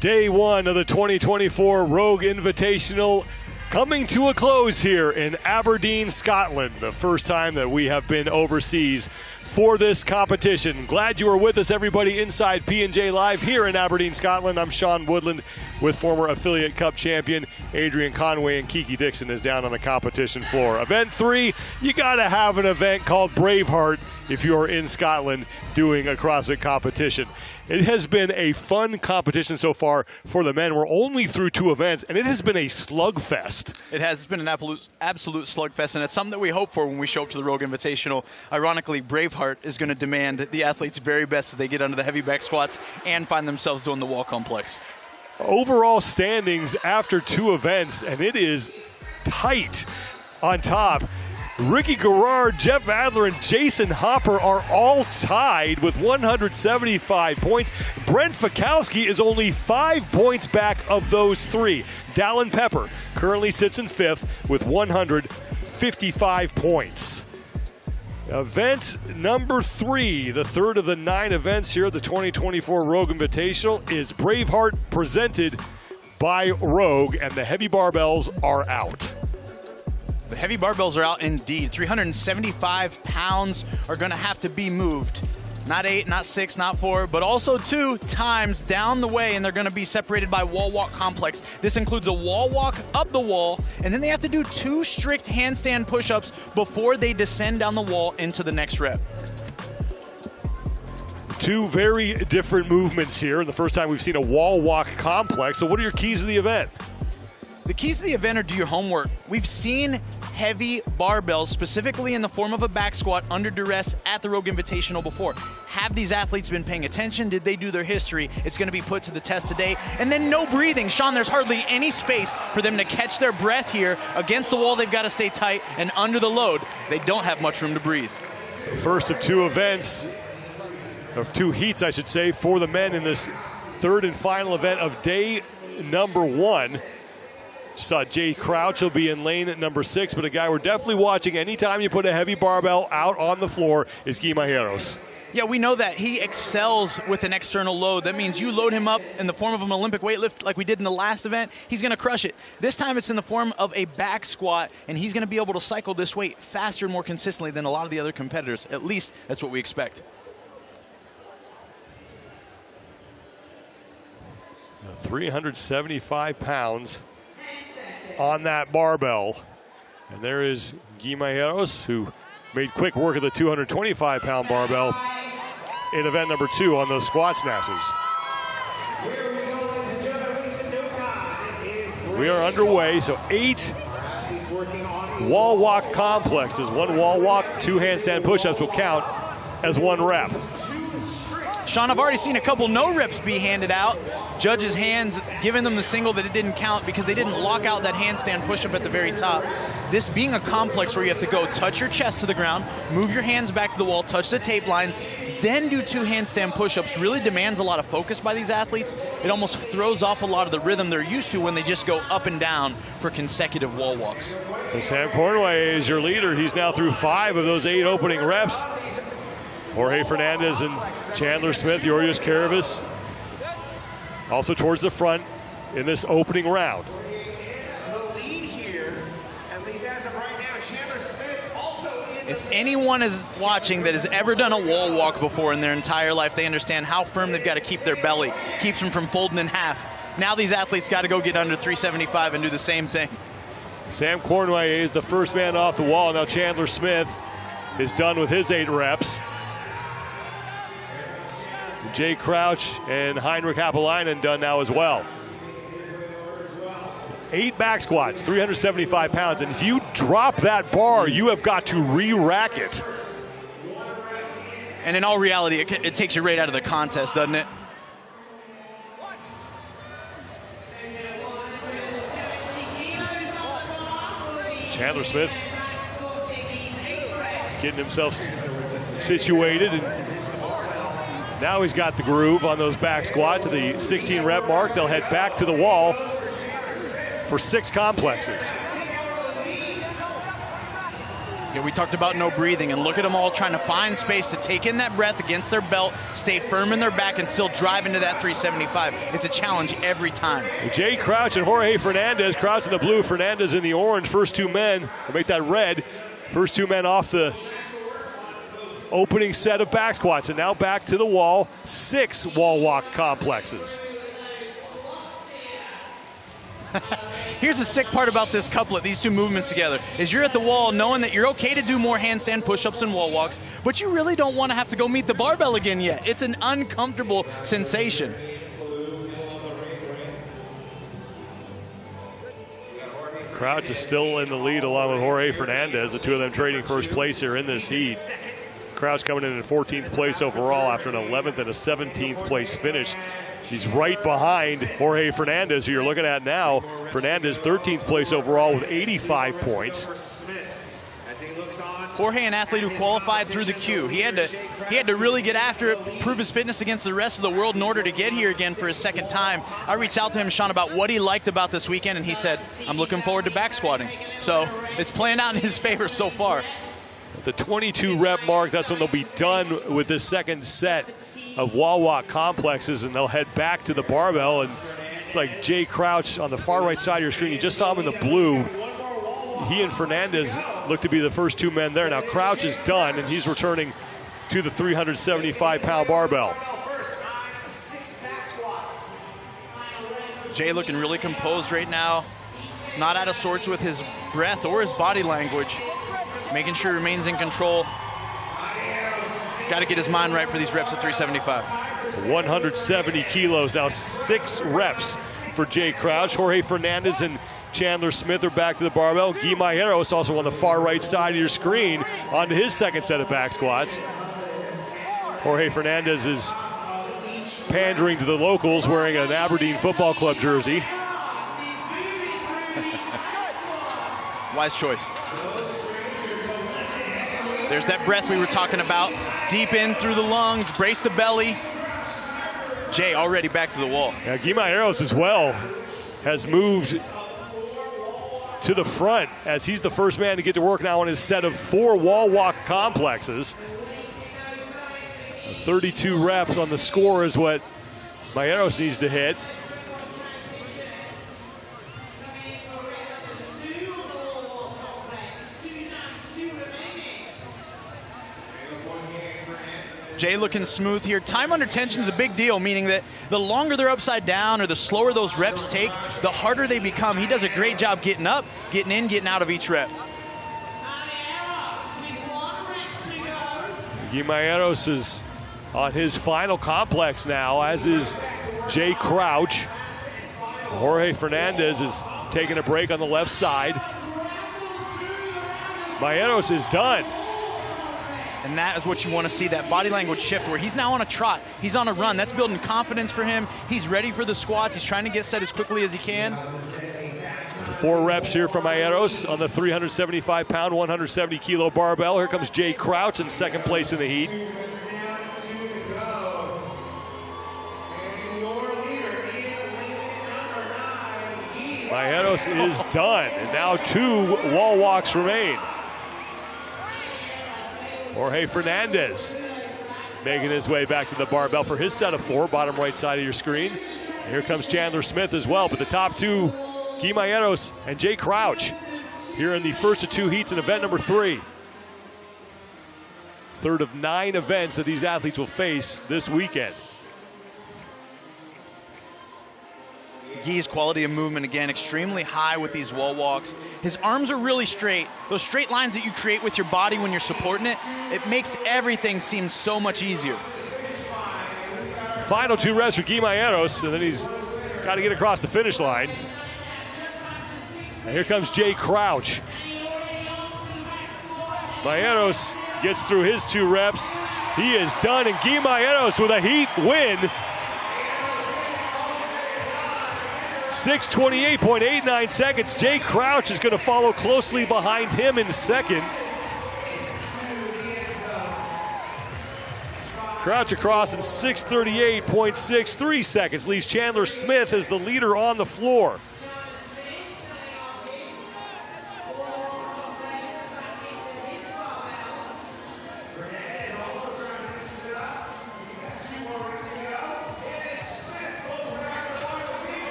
Day one of the 2024 Rogue Invitational coming to a close here in Aberdeen, Scotland. The first time that we have been overseas for this competition. Glad you are with us, everybody, inside P&J Live here in Aberdeen, Scotland. I'm Sean Woodland with former Affiliate Cup champion Adrian Conway, and Kiki Dixon is down on the competition floor. Event 3, you got to have an event called Braveheart if you're in Scotland doing a CrossFit competition. It has been a fun competition so far for the men. We're only through 2 events, and it has been a slugfest. It has been an absolute slugfest, and it's something that we hope for when we show up to the Rogue Invitational. Ironically, Braveheart is going to demand the athletes' very best as they get under the heavy back squats and find themselves doing the wall complex. Overall standings after 2 events, and it is tight on top. Ricky Garrard, Jeff Adler, and Jason Hopper are all tied with 175 points. Brent Fikowski is only 5 points back of those 3. Dallin Pepper currently sits in 5th with 155 points. Event number 3, the third of the 9 events here at the 2024 Rogue Invitational, is Braveheart, presented by Rogue, and the heavy barbells are out. The heavy barbells are out indeed. 375 pounds are going to have to be moved. Not 8, not 6, not 4, but also 2 times down the way, and they're going to be separated by wall walk complex. This includes a wall walk up the wall, and then they have to do 2 strict handstand push-ups before they descend down the wall into the next rep. 2 very different movements here, and the first time we've seen a wall walk complex. So what are your keys to the event? The keys to the event are do your homework. We've seen heavy barbells, specifically in the form of a back squat under duress at the Rogue Invitational before. Have these athletes been paying attention? Did they do their history? It's going to be put to the test today. And then no breathing. Sean, there's hardly any space for them to catch their breath here. Against the wall, they've got to stay tight, and under the load, they don't have much room to breathe. The first of 2 events, of 2 heats, I should say, for the men in this third and final event of day number 1. Saw Jay Crouch will be in lane at number 6, but a guy we're definitely watching anytime you put a heavy barbell out on the floor is Guy Majeros. Yeah, we know that he excels with an external load. That means you load him up in the form of an Olympic weightlift like we did in the last event, he's going to crush it. This time it's in the form of a back squat, and he's going to be able to cycle this weight faster and more consistently than a lot of the other competitors. At least that's what we expect. 375 pounds on that barbell. And there is Guy Majeros, who made quick work of the 225-pound barbell in event number 2 on those squat snatches. We are underway, so 8 wall walk complexes. 1 wall walk, 2 handstand push-ups will count as 1 rep. Sean, I've already seen a couple no reps be handed out. Judges' hands giving them the single that it didn't count because they didn't lock out that handstand push-up at the very top. This being a complex where you have to go touch your chest to the ground, move your hands back to the wall, touch the tape lines, then do 2 handstand push-ups really demands a lot of focus by these athletes. It almost throws off a lot of the rhythm they're used to when they just go up and down for consecutive wall walks. And Sam Cornway is your leader. He's now through 5 of those 8 opening reps. Jorge Fernandez and Chandler Smith, Georgios Karavis, also towards the front in this opening round. The lead here, at least as of right now, Chandler Smith also in. If anyone is watching that has ever done a wall walk before in their entire life, they understand how firm they've got to keep their belly, keeps them from folding in half. Now these athletes got to go get under 375 and do the same thing. Sam Cornway is the first man off the wall. Now Chandler Smith is done with his 8 reps. Jay Crouch and Heinrich Happelainen done now as well. 8 back squats, 375 pounds, and if you drop that bar, you have got to re-rack it. And in all reality, it takes you right out of the contest, doesn't it? Chandler Smith getting himself situated, and now he's got the groove on those back squats at the 16 rep mark. They'll head back to the wall for 6 complexes. Yeah, we talked about no breathing, and look at them all trying to find space to take in that breath against their belt, stay firm in their back, and still drive into that 375. It's a challenge every time. Jay Crouch and Jorge Fernandez. Crouch in the blue, Fernandez in the orange. First two men, or make that red. First two men off the opening set of back squats, and now back to the wall. 6 wall walk complexes. Here's the sick part about this couplet, these two movements together, is you're at the wall knowing that you're okay to do more handstand push-ups and wall walks, but you really don't want to have to go meet the barbell again yet. It's an uncomfortable sensation. Crouch is still in the lead along with Jorge Fernandez, the two of them trading first place here in this heat. Crouch coming in 14th place overall after an 11th and a 17th place finish. He's right behind Jorge Fernandez, who you're looking at now. Fernandez 13th place overall with 85 points. Jorge, an athlete who qualified through the queue. He had to really get after it, prove his fitness against the rest of the world in order to get here again for his second time. I reached out to him, Sean, about what he liked about this weekend, and he said, I'm looking forward to back squatting. So it's playing out in his favor so far. At the 22 rep mark, that's when they'll be done with this second set of wall walk complexes, and they'll head back to the barbell. And it's like Jay Crouch on the far right side of your screen. You just saw him in the blue. He and Fernandez look to be the first two men there. Now Crouch is done, and he's returning to the 375-pound barbell. Jay looking really composed right now, not out of sorts with his breath or his body language, making sure he remains in control. Got to get his mind right for these reps at 375. 170 kilos, now 6 reps for Jay Crouch. Jorge Fernandez and Chandler Smith are back to the barbell. Guy Mayeros also on the far right side of your screen onto his second set of back squats. Jorge Fernandez is pandering to the locals wearing an Aberdeen Football Club jersey. Wise choice. There's that breath we were talking about. Deep in through the lungs, brace the belly. Jay already back to the wall. Yeah, Guy Mayeros as well has moved to the front as he's the first man to get to work now on his set of 4 wall walk complexes. 32 reps on the score is what Mayeros needs to hit. Jay looking smooth here. Time under tension is a big deal, meaning that the longer they're upside down or the slower those reps take, the harder they become. He does a great job getting up, getting in, getting out of each rep. Guy Mayeros is on his final complex now, as is Jay Crouch. Jorge Fernandez is taking a break on the left side. Mayeros is done. And that is what you want to see, that body language shift where he's now on a trot. He's on a run. That's building confidence for him. He's ready for the squats. He's trying to get set as quickly as he can. 4 reps here from Mayeros on the 375-pound, 170-kilo barbell. Here comes Jay Crouch in second place in the heat. Mayeros is done, and now 2 wall walks remain. Jorge Fernandez making his way back to the barbell for his set of 4, bottom right side of your screen. And here comes Chandler Smith as well, but the top 2, Guy Mayeros and Jay Crouch, here in the first of 2 heats in event number 3. Third of 9 events that these athletes will face this weekend. Guy's quality of movement, again, extremely high with these wall walks. His arms are really straight. Those straight lines that you create with your body when you're supporting it, it makes everything seem so much easier. Final 2 reps for Guy Mayeros, and then he's got to get across the finish line. And here comes Jay Crouch. Mayeros gets through his 2 reps. He is done, and Guy Mayeros with a heat win. 6:28.89 seconds. Jay Crouch is going to follow closely behind him in second. Crouch across in 6:38.63 seconds. Leaves Chandler Smith as the leader on the floor.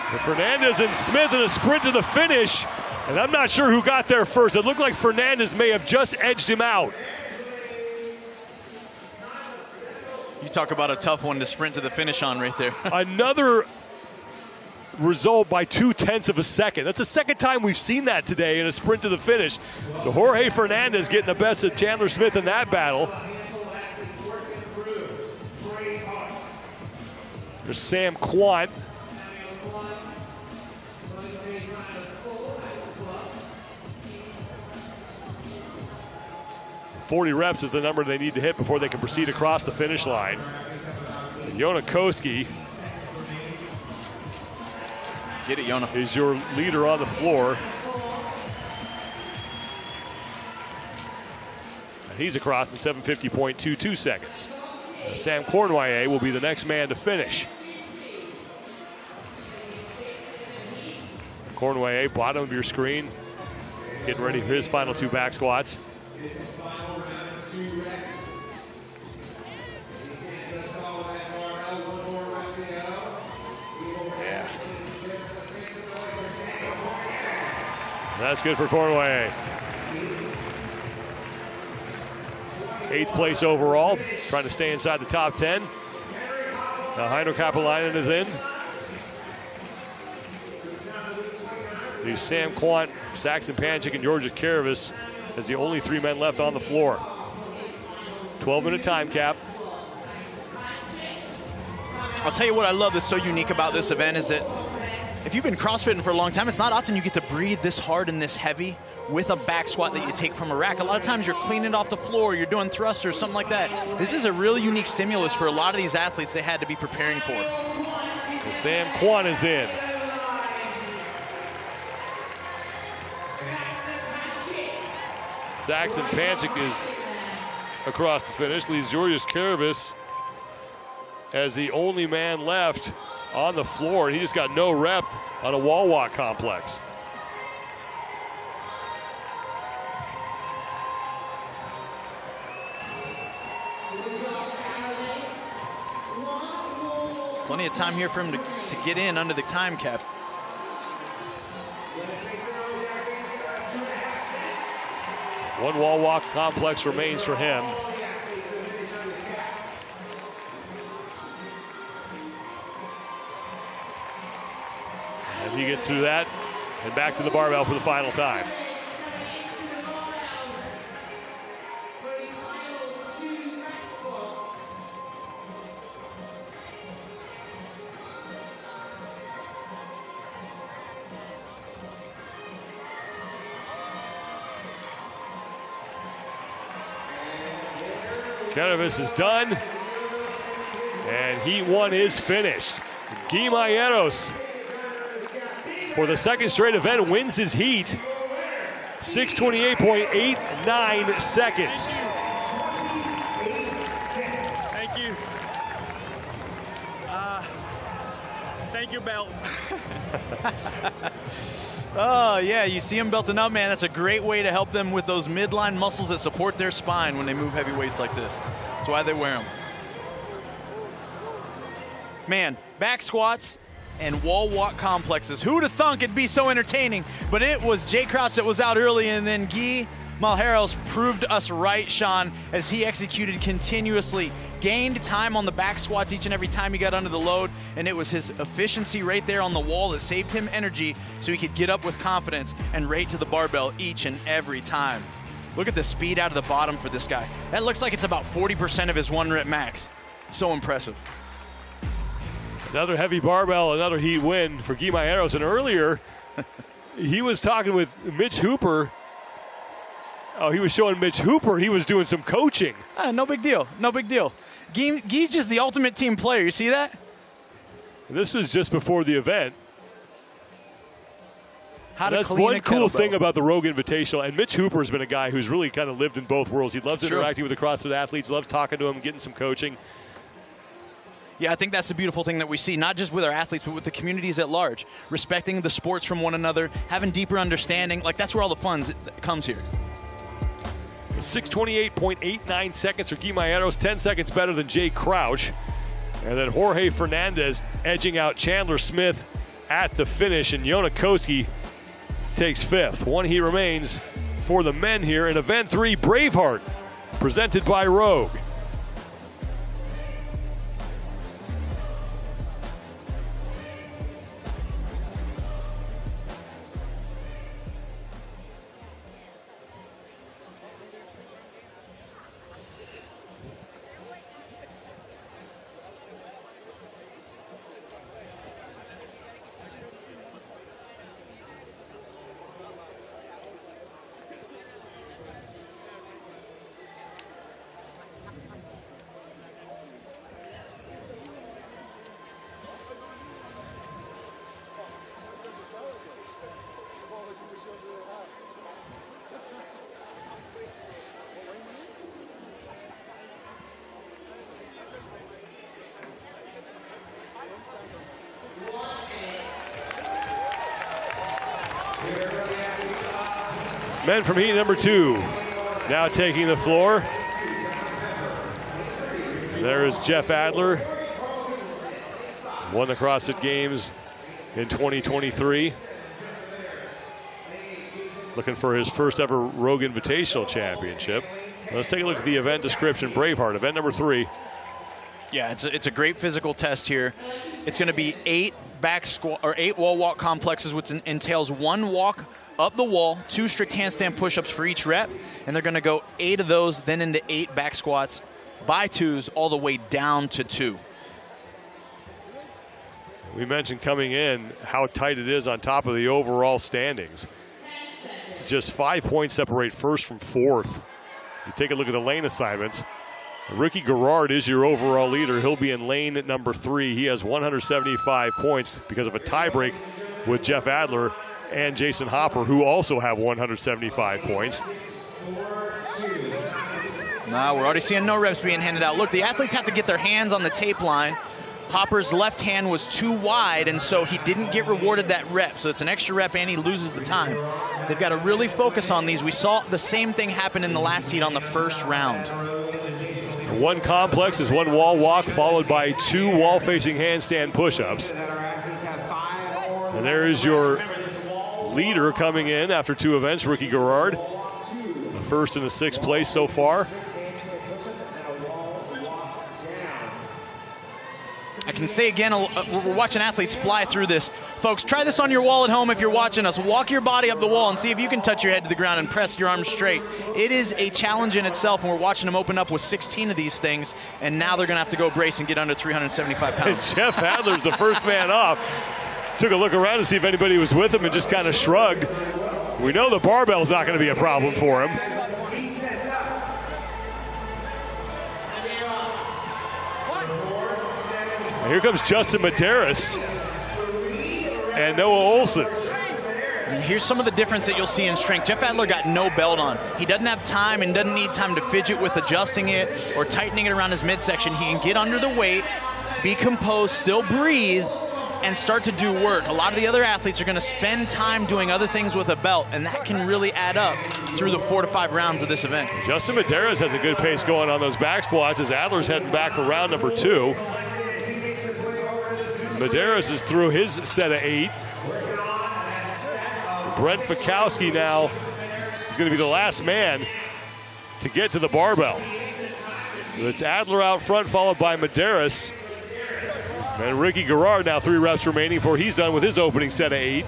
And Fernandez and Smith in a sprint to the finish. And I'm not sure who got there first. It looked like Fernandez may have just edged him out. You talk about a tough one to sprint to the finish on right there. Another result by 0.2 of a second. That's the second time we've seen that today in a sprint to the finish. So Jorge Fernandez getting the best of Chandler Smith in that battle. There's Sam Quant. .40 reps is the number they need to hit before they can proceed across the finish line. Yona Koski Get it, Yona. is your leader on the floor. And he's across in 7:50.22 seconds. Sam Cornway will be the next man to finish. Cornway, bottom of your screen, getting ready for his final 2 back squats. Yeah. That's good for Cornway. 8th place overall, trying to stay inside the top 10. Now Heino Kapalainen is in. Leaves Sam Quant, Saxon Panchik, and Georgios Karavis as the only 3 men left on the floor. 12-minute time cap. I'll tell you what I love that's so unique about this event is that if you've been CrossFitting for a long time, it's not often you get to breathe this hard and this heavy with a back squat that you take from a rack. A lot of times you're cleaning it off the floor, you're doing thrusters, something like that. This is a really unique stimulus for a lot of these athletes they had to be preparing for. And Sam Quant is in. Saxon Panchik is across the finish, leaves Georgios Karavis as the only man left on the floor, and he just got no rep on a wall walk complex. Plenty of time here for him to get in under the time cap. One wall walk complex remains for him. And he gets through that and back to the barbell for the final time. Karavis is done, and Heat 1 is finished. Guy Mayeros, for the second straight event, wins his heat. 6:28.89 seconds. Thank you. Thank you, belt. Oh, yeah, you see them belting up, man. That's a great way to help them with those midline muscles that support their spine when they move heavy weights like this. That's why they wear them. Man, back squats and wall walk complexes. Who'd have thunk it'd be so entertaining? But it was Jay Crouch that was out early, and then Guy Malheiros proved us right, Sean, as he executed continuously, gained time on the back squats each and every time he got under the load, and it was his efficiency right there on the wall that saved him energy so he could get up with confidence and right to the barbell each and every time. Look at the speed out of the bottom for this guy. That looks like it's about 40% of his 1 rep max. So impressive. Another heavy barbell, another heat win for Guy Mayeros. And earlier, he was talking with Mitch Hooper. Oh, he was showing Mitch Hooper he was doing some coaching. No big deal. No big deal. Guy's just the ultimate team player. You see that? This was just before the event. That's one cool thing about the Rogue Invitational. And Mitch Hooper has been a guy who's really kind of lived in both worlds. He loves interacting with the CrossFit athletes, loves talking to them, getting some coaching. Yeah, I think that's the beautiful thing that we see, not just with our athletes, but with the communities at large. Respecting the sports from one another, having deeper understanding. Like, that's where all the fun comes here. 6:28.89 seconds for Guy Mayeros, 10 seconds better than Jay Crouch. And then Jorge Fernandez edging out Chandler Smith at the finish, and Jonakoski takes 5th. One heat remains for the men here in Event 3, Braveheart, presented by Rogue. Men from heat number 2 now taking the floor. There is Jeff Adler. Won the CrossFit Games in 2023. Looking for his first ever Rogue Invitational Championship. Let's take a look at the event description. Braveheart, event number 3. Yeah, it's a great physical test here. It's going to be 8 back squat or 8 wall walk complexes, which entails 1 walk up the wall, 2 strict handstand push-ups for each rep, and they're going to go 8 of those, then into 8 back squats by 2s all the way down to 2. We mentioned coming in how tight it is on top of the overall standings. Just 5 points separate first from 4th. You take a look at the lane assignments. Ricky Garrard is your overall leader. He'll be in lane at number 3. He has 175 points because of a tiebreak with Jeff Adler and Jason Hopper, who also have 175 points. Now we're already seeing no reps being handed out. Look, the athletes have to get their hands on the tape line. Hopper's left hand was too wide, and so he didn't get rewarded that rep. So it's an extra rep, and he loses the time. They've got to really focus on these. We saw the same thing happen in the last heat on the first round. 1 complex is 1 wall walk, followed by 2 wall-facing handstand push-ups. And there is your leader coming in after 2 events, Ricky Garrard. The first and the 6th place so far. I can say again, we're watching athletes fly through this. Folks, try this on your wall at home if you're watching us. Walk your body up the wall and see if you can touch your head to the ground and press your arms straight. It is a challenge in itself, and we're watching them open up with 16 of these things, and now they're going to have to go brace and get under 375 pounds. And Jeff Adler's the first man off. Took a look around to see if anybody was with him and just kind of shrugged. We know the barbell's not going to be a problem for him. And here comes Justin Medeiros and Noah Olson. And here's some of the difference that you'll see in strength. Jeff Adler got no belt on. He doesn't have time and doesn't need time to fidget with adjusting it or tightening it around his midsection. He can get under the weight, be composed, still breathe, and start to do work. A lot of the other athletes are going to spend time doing other things with a belt, and that can really add up through the 4 to 5 rounds of this event. Justin Medeiros has a good pace going on those back squats as Adler's heading back for round number 2. Medeiros is through his set of 8. Brent Fikowski now is going to be the last man to get to the barbell. It's Adler out front, followed by Medeiros. And Ricky Garrard now 3 reps remaining before he's done with his opening set of 8.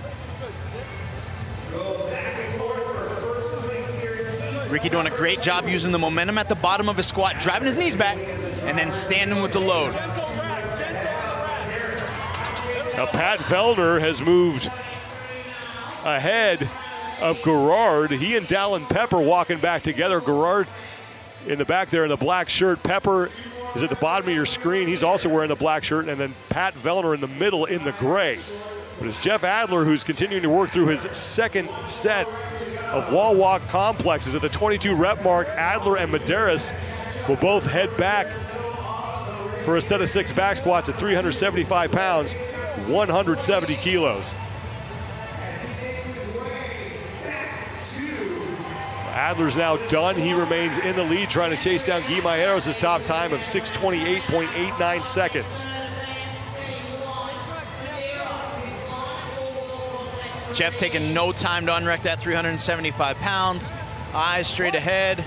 Ricky doing a great job using the momentum at the bottom of his squat, driving his knees back, and then standing with the load. Now Pat Vellner has moved ahead of Garrard. He and Dallin Pepper walking back together. Garrard in the back there in the black shirt. Pepper is at the bottom of your screen. He's also wearing the black shirt. And then Pat Vellner in the middle in the gray. But it's Jeff Adler who's continuing to work through his 2nd set of wall walk complexes. At the 22 rep mark, Adler and Medeiros will both head back for a set of 6 back squats at 375 pounds, 170 kilos. Adler's now done. He remains in the lead, trying to chase down Guy Maieros' top time of 6:28.89 seconds. Jeff taking no time to unrack that 375 pounds. Eyes straight ahead.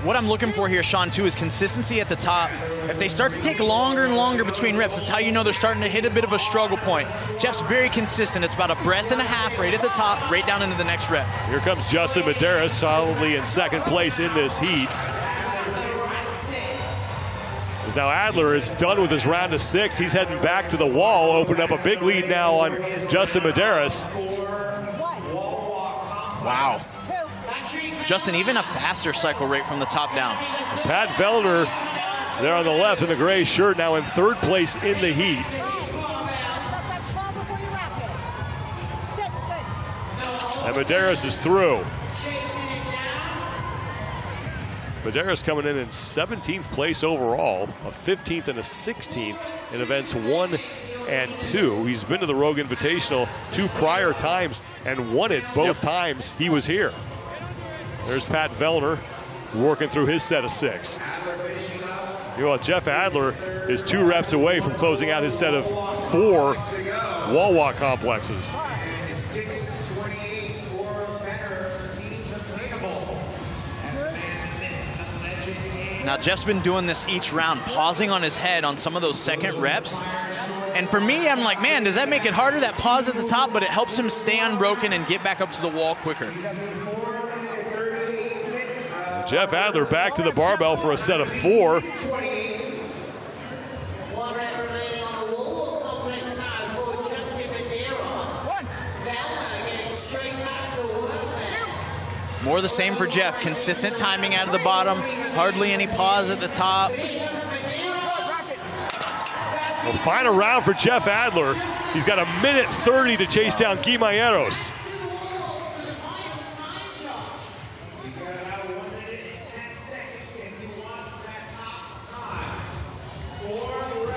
What I'm looking for here, Sean, too, is consistency at the top. If they start to take longer and longer between reps, it's how you know they're starting to hit a bit of a struggle point. Jeff's very consistent. It's about a breath and a half right at the top, right down into the next rep. Here comes Justin Medeiros, solidly in second place in this heat. As now Adler is done with his round of 6. He's heading back to the wall, opened up a big lead now on Justin Medeiros. Wow. Justin, even a faster cycle rate from the top down. Pat Vellner there on the left in the gray shirt, now in third place in the heat. And Medeiros is through. Medeiros coming in 17th place overall, a 15th and a 16th in events 1 and 2. He's been to the Rogue Invitational 2 prior times and won it both times he was here. There's Pat Vellner working through his set of 6. You know, Jeff Adler is 2 reps away from closing out his set of 4 wall walk complexes. Now, Jeff's been doing this each round, pausing on his head on some of those second reps. And for me, I'm like, man, does that make it harder, that pause at the top? But it helps him stay unbroken and get back up to the wall quicker. Jeff Adler back to the barbell for a set of 4. More the same for Jeff. Consistent timing out of the bottom. Hardly any pause at the top. The final round for Jeff Adler. He's got 1:30 to chase down Guimayeros.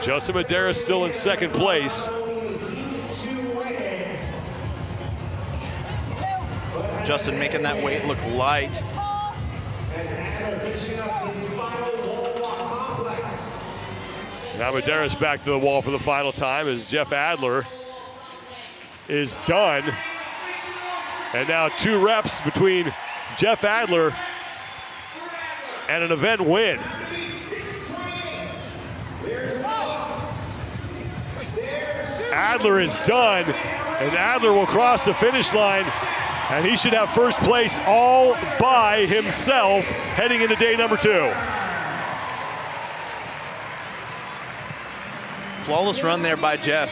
Justin Medeiros still in second place. Justin making that weight look light. Now Medeiros back to the wall for the final time as Jeff Adler is done. And now 2 reps between Jeff Adler and an event win. Adler is done, and Adler will cross the finish line, and he should have first place all by himself heading into day number 2. Flawless run there by Jeff.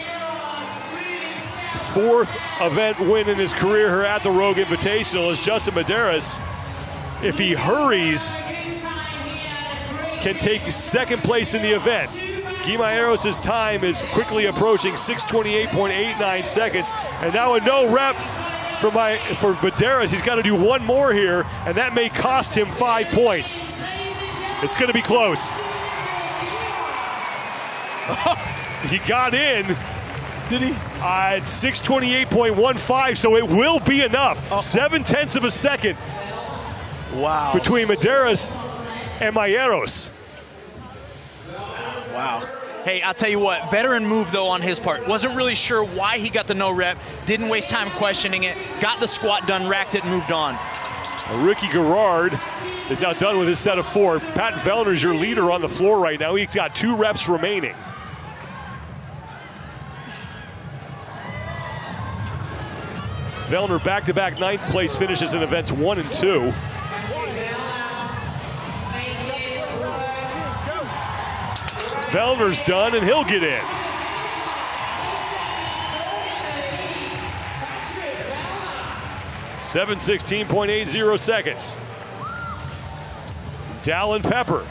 4th event win in his career here at the Rogue Invitational as Justin Medeiros, if he hurries, can take second place in the event. Guimayeros' time is quickly approaching 6:28.89 seconds, and now a no rep for Medeiros. He's got to do 1 more here, and that may cost him 5 points. It's going to be close. He got in. Did he? At 6:28.15, so it will be enough. 0.7 of a second. Wow. Between Medeiros and Mayeros. Wow. Hey, I'll tell you what, veteran move though on his part. Wasn't really sure why he got the no rep, didn't waste time questioning it, got the squat done, racked it, and moved on. Ricky Garrard is now done with his set of 4. Pat Vellner's your leader on the floor right now. He's got 2 reps remaining. Vellner back-to-back 9th place finishes in events 1 and 2. Vellner's done, and he'll get in. .716.80 seconds. Dallin Pepper,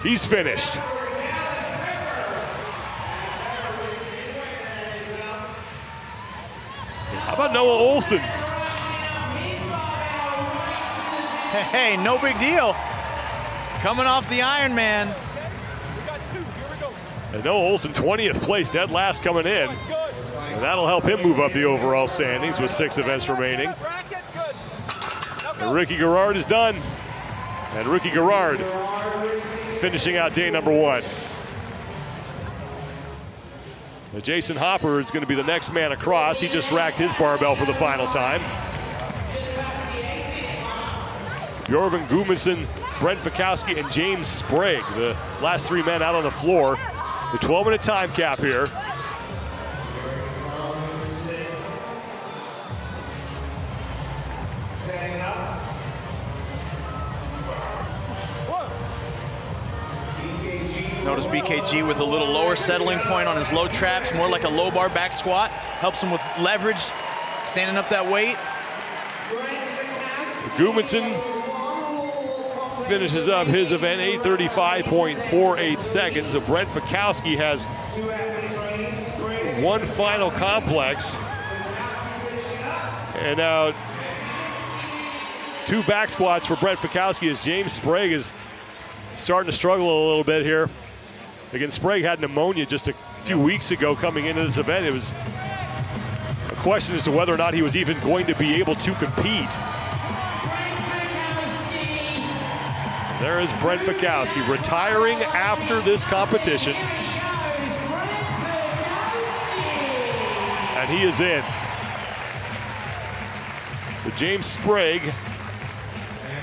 he's finished. How about Noah Olson? Hey, no big deal. Coming off the Iron Man. And Noah Olson, 20th place, dead last coming in. And that'll help him move up the overall standings with 6 events remaining. And Ricky Garrard is done. And Ricky Garrard finishing out day number 1. Jason Hopper is going to be the next man across. He just racked his barbell for the final time. Bjorven Gudmundsson, Brent Fikowski, and James Sprague, the last 3 men out on the floor. The 12-minute time cap here. Notice BKG with a little lower settling point on his low traps, more like a low bar back squat. Helps him with leverage, standing up that weight. Gudmundsson finishes up his event 8:35.48 seconds. So Brent Fikowski has one final complex. And now 2 back squats for Brent Fikowski as James Sprague is starting to struggle a little bit here. Again, Sprague had pneumonia just a few weeks ago coming into this event. It was a question as to whether or not he was even going to be able to compete. There is Brent Fikowski retiring after this competition. And he is in. But James Sprague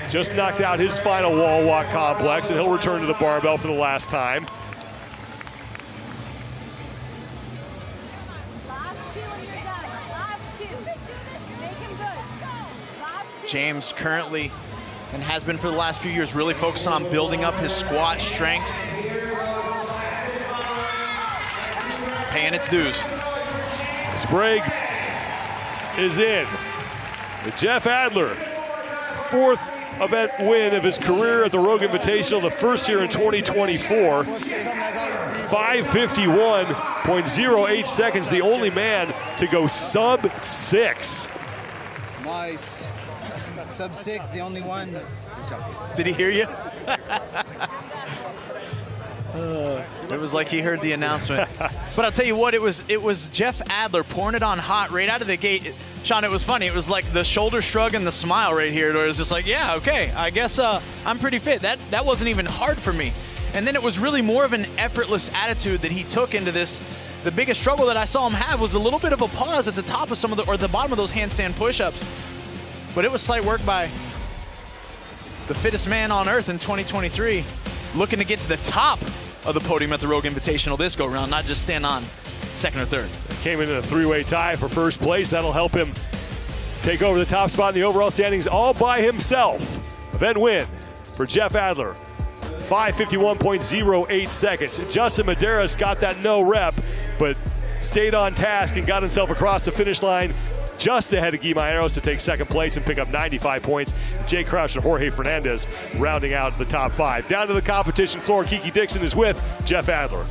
just knocked out his final wall walk complex, and he'll return to the barbell for the last time. James currently, and has been for the last few years, really focused on building up his squat strength. Paying its dues. Sprague is in. Jeff Adler, 4th event win of his career at the Rogue Invitational, the first here in 2024. 5:51.08 seconds, the only man to go sub-6. Nice. Sub-6, the only one. Did he hear you? It was like he heard the announcement. But I'll tell you what, it was Jeff Adler pouring it on hot right out of the gate. Sean, it was funny. It was like the shoulder shrug and the smile right here. Where it was just like, yeah, okay, I guess I'm pretty fit. That wasn't even hard for me. And then it was really more of an effortless attitude that he took into this. The biggest struggle that I saw him have was a little bit of a pause at the top of or the bottom of those handstand push-ups. But it was slight work by the fittest man on earth in 2023, looking to get to the top of the podium at the Rogue Invitational this go-round, not just stand on 2nd or 3rd. Came into a 3-way tie for first place. That'll help him take over the top spot in the overall standings all by himself. Event win for Jeff Adler. 5:51.08 seconds. Justin Medeiros got that no rep, but stayed on task and got himself across the finish line just ahead of Guimaeros to take 2nd place and pick up 95 points. Jay Crouch and Jorge Fernandez rounding out the top 5. Down to the competition floor, Kiki Dixon is with Jeff Adler.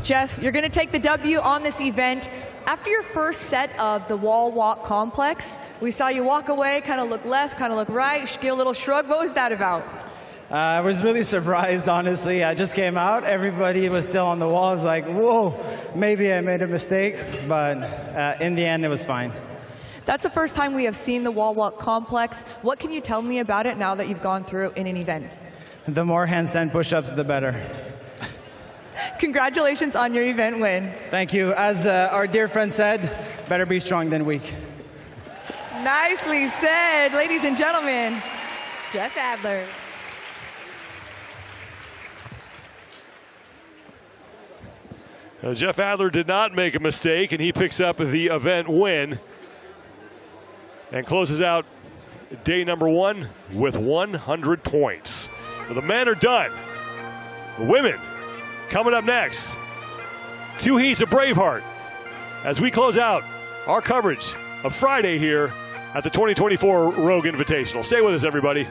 Jeff, you're going to take the W on this event. After your first set of the wall walk complex, we saw you walk away, kind of look left, kind of look right, give a little shrug. What was that about? I was really surprised, honestly. I just came out. Everybody was still on the wall. I was like, whoa, maybe I made a mistake. But in the end, it was fine. That's the first time we have seen the wall walk complex. What can you tell me about it now that you've gone through in an event? The more handstand push-ups, the better. Congratulations on your event win. Thank you. As our dear friend said, better be strong than weak. Nicely said, ladies and gentlemen. Jeff Adler. Jeff Adler did not make a mistake, and he picks up the event win and closes out day number 1 with 100 points. So the men are done. The women coming up next. 2 heats of Braveheart as we close out our coverage of Friday here at the 2024 Rogue Invitational. Stay with us, everybody.